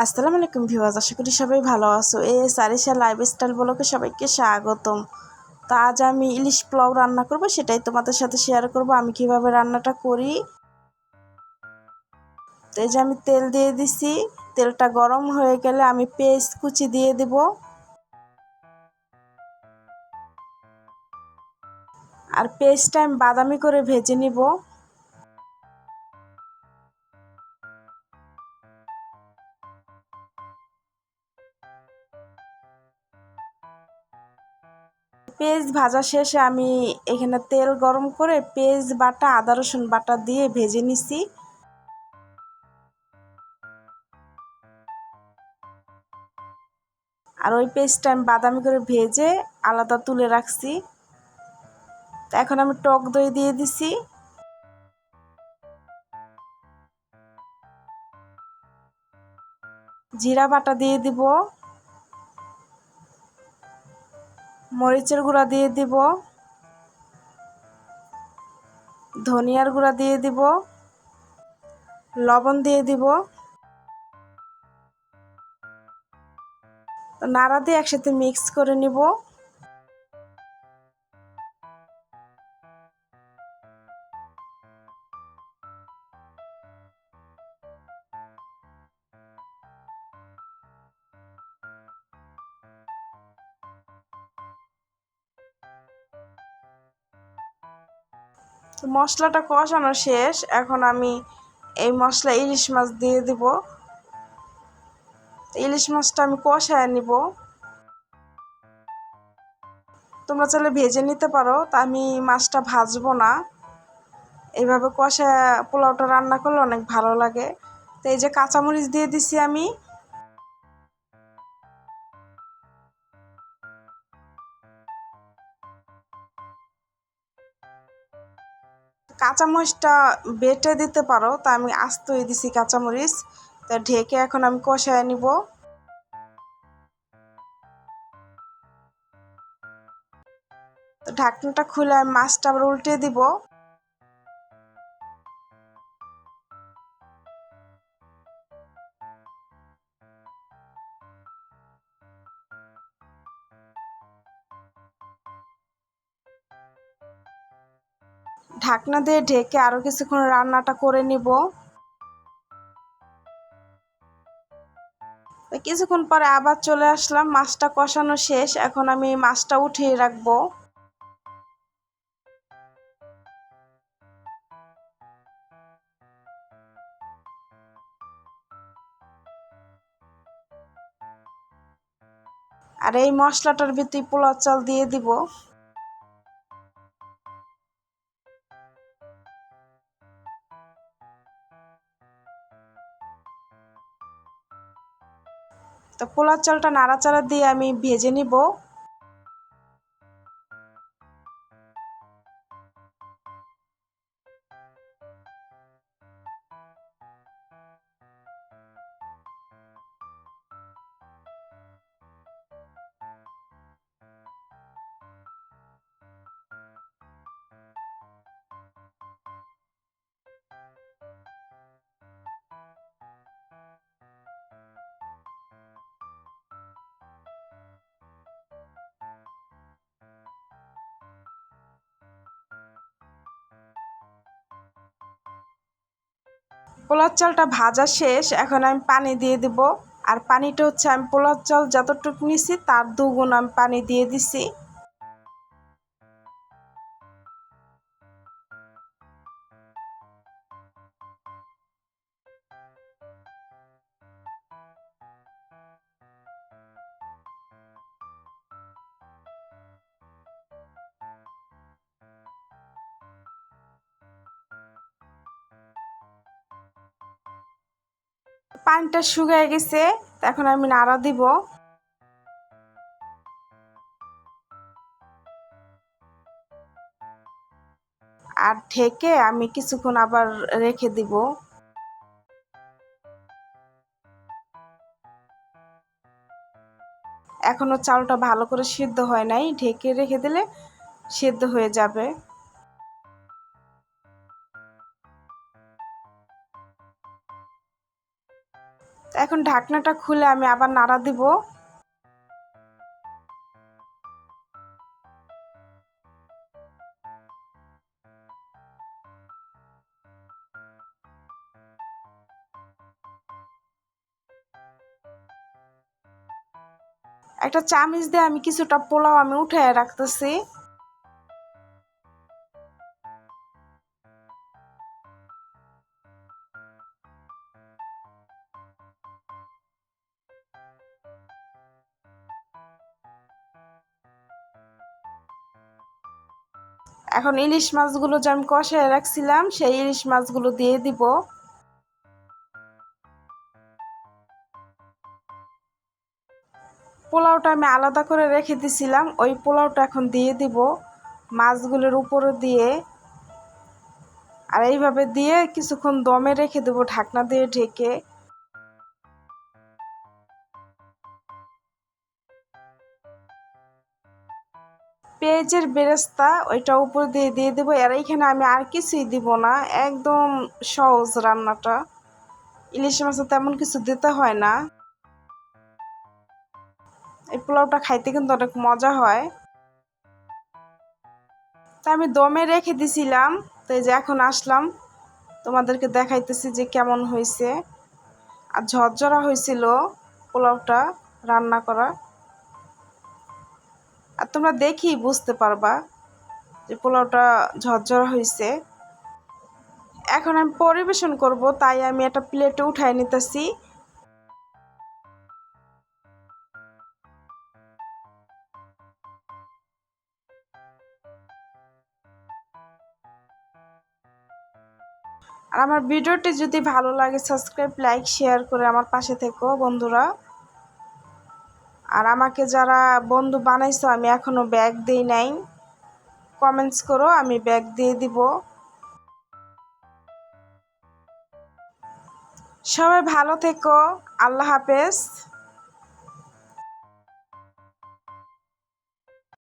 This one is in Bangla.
আসসালামু আলাইকুম ভিউয়ার্স, আশা করি সবাই ভালো আছো। সারিসা লাইফস্টাইল ব্লগে সবাইকে স্বাগতম। তো আজ আমি ইলিশ পোলাও রান্না করব, সেটাই তোমাদের সাথে শেয়ার করব আমি কিভাবে রান্নাটা করি। তো এই যে আমি তেল দিয়ে দিছি, তেলটা গরম হয়ে গেলে আমি পেঁয়াজ কুচি দিয়ে দিব। আর পেঁয়াজটা আমি বাদামি করে ভেজে নিব। পেঁয়াজ ভাজা শেষে আমি এখানে তেল গরম করে পেঁয়াজ বাটা আদা রসুন বাটা দিয়ে ভেজে নিছি। আর ওই পেস্টটা আমি বাদামি করে ভেজে আলাদা তুলে রাখছি। তো এখন আমি টক দই দিয়ে দিছি, জিরা বাটা দিয়ে দিব, মরিচের গুঁড়া দিয়ে দিব, ধনিয়ার গুঁড়া দিয়ে দিব, লবণ দিয়ে দিব। নাড়া দিয়ে একসাথে মিক্স করে নিব। তো মশলাটা কষানো শেষ, এখন আমি এই মশলা ইলিশ মাছ দিয়ে দিব। ইলিশ মাছটা আমি কষায় নিব। তোমরা চাইলে ভেজে নিতে পারো, তা আমি মাছটা ভাজবো না। এইভাবে কষা পোলাওটা রান্না করলে অনেক ভালো লাগে। তো এই যে কাঁচামরিচ দিয়ে দিছি আমি। কাঁচামরিচটা বেটে দিতে পারো, তা আমি আস্তই দিছি কাঁচামরিচ। তা ঢেকে এখন আমি কষায় নিব। তো ঢাকনাটা খুলে আমি মাছটা আবার উল্টে দিব। ঢাকনা দিয়ে ঢেকে আরো কিছুক্ষণ রান্নাটা করে নিব। কিছুক্ষণ পরে আবার চলে আসলাম, মাছটা কষানো শেষ, এখন আমি মাছটা উঠিয়ে রাখবো। আর এই মশলাটার ভিতরে পোলাও চাল দিয়ে দিব। তো পোলাও চালটা নাড়াচাড়া দিয়ে আমি ভেজে নিব। পোলাও চালটা ভাজা শেষ, এখন আমি পানি দিয়ে দিব। আর পানিটা হচ্ছে আমি পোলাও চাল যতটুকু নিছি তার দুগুণ আমি পানি দিয়ে দিছি। পানিটা শুকিয়ে গেছে, এখন আমি নাড়া দিব। আর ঢেকে আমি কিছুক্ষণ আবার রেখে দিব। এখনো চালটা ভালো করে সিদ্ধ হয় নাই, ঢেকে রেখে দিলে সিদ্ধ হয়ে যাবে। এখন ঢাকনাটা খুলে আমি আবার নাড়া দিব। একটা চামচ দিয়ে আমি কিছুটা পোলাও আমি উঠায় রাখতেছি। এখন ইলিশ মাছগুলো যে আমি কষায় রাখছিলাম সেই ইলিশ মাছগুলো দিয়ে দিব। পোলাওটা আমি আলাদা করে রেখে দিছিলাম, ওই পোলাওটা এখন দিয়ে দিব মাছগুলোর উপরে দিয়ে। আর এইভাবে দিয়ে কিছুক্ষণ দমে রেখে দেবো ঢাকনা দিয়ে ঢেকে। পেঁয়াজের বেরেস্তা ওইটা উপর দিয়ে দিয়ে দেবো। আর এইখানে আমি আর কিছুই দিব না, একদম সহজ রান্নাটা। ইলিশ মাছে তেমন কিছু দিতে হয় না। এই পোলাওটা খাইতে কিন্তু অনেক মজা হয়। তা আমি দমে রেখে দিছিলাম, তো এই যে এখন আসলাম তোমাদেরকে দেখাইতেছি যে কেমন হয়েছে। আর ঝরঝরা হয়েছিল পোলাওটা রান্না করা। আর তোমরা দেখি বুঝতে পারবা যে পোলাওটা ঝরঝরা হয়েছে। এখন আমি পরিবেশন করব, তাই আমি একটা প্লেটে উঠাই নিতেছি। আর আমার ভিডিওটি যদি ভালো লাগে সাবস্ক্রাইব লাইক শেয়ার করে আমার পাশে থেকো বন্ধুরা। আর আমাকে যারা বন্ধু বানাইছো আমি এখনো ব্যাগ দিই নাই, কমেন্টস করো, আমি ব্যাগ দিয়ে দিব। সবাই ভালো থেকো, আল্লাহ হাফেজ।